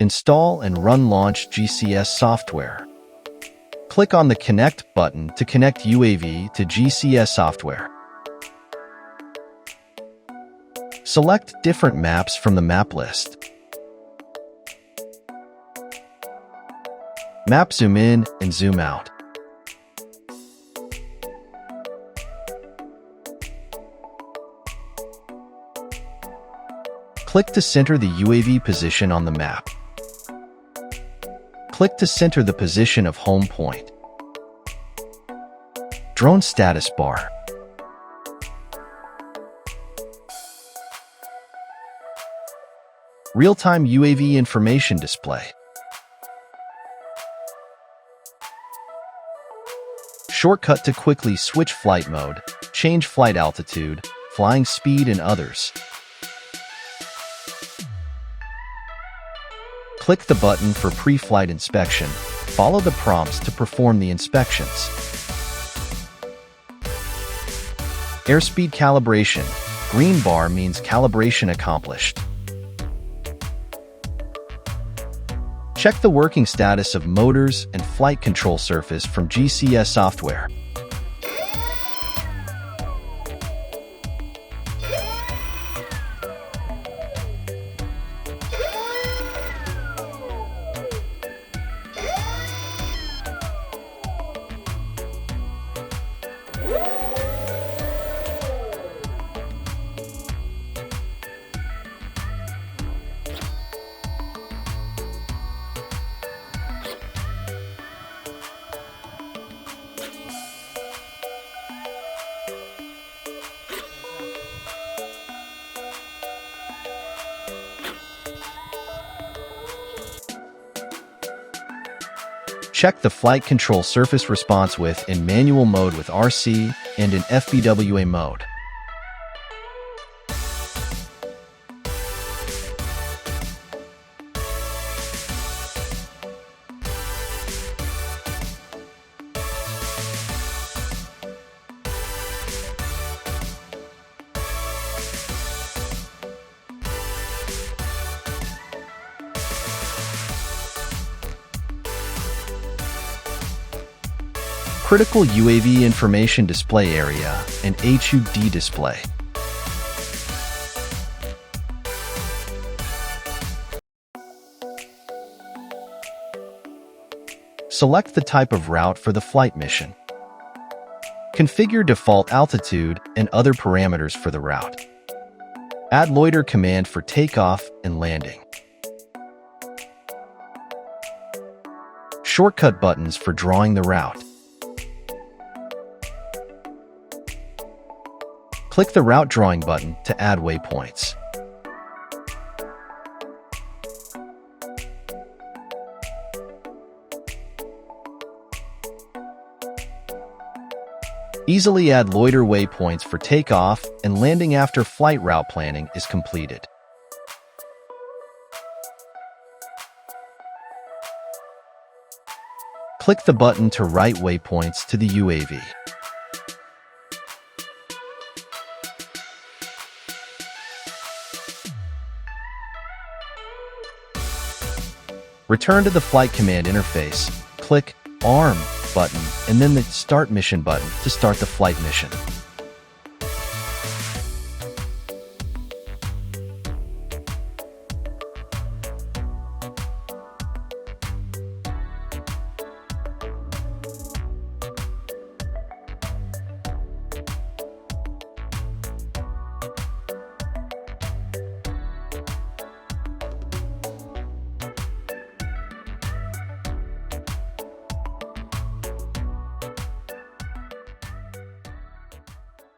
Install and run Launch GCS software. Click on the Connect button to connect UAV to GCS software. Select different maps from the map list. Map zoom in and zoom out. Click to center the UAV position on the map. Click to center the position of home point. Drone status bar. Real-time UAV information display. Shortcut to quickly switch flight mode, change flight altitude, flying speed, and others. Click the button for pre-flight inspection. Follow the prompts to perform the inspections. Airspeed calibration. Green bar means calibration accomplished. Check the working status of motors and flight control surface from GCS software. Check the flight control surface response width in manual mode with RC and in FBWA mode. Critical UAV information display area and HUD display. Select the type of route for the flight mission. Configure default altitude and other parameters for the route. Add loiter command for takeoff and landing. Shortcut buttons for drawing the route. Click the Route Drawing button to add waypoints. Easily add loiter waypoints for takeoff and landing after flight route planning is completed. Click the button to write waypoints to the UAV. Return to the flight command interface, click ARM button, and then the Start Mission button to start the flight mission.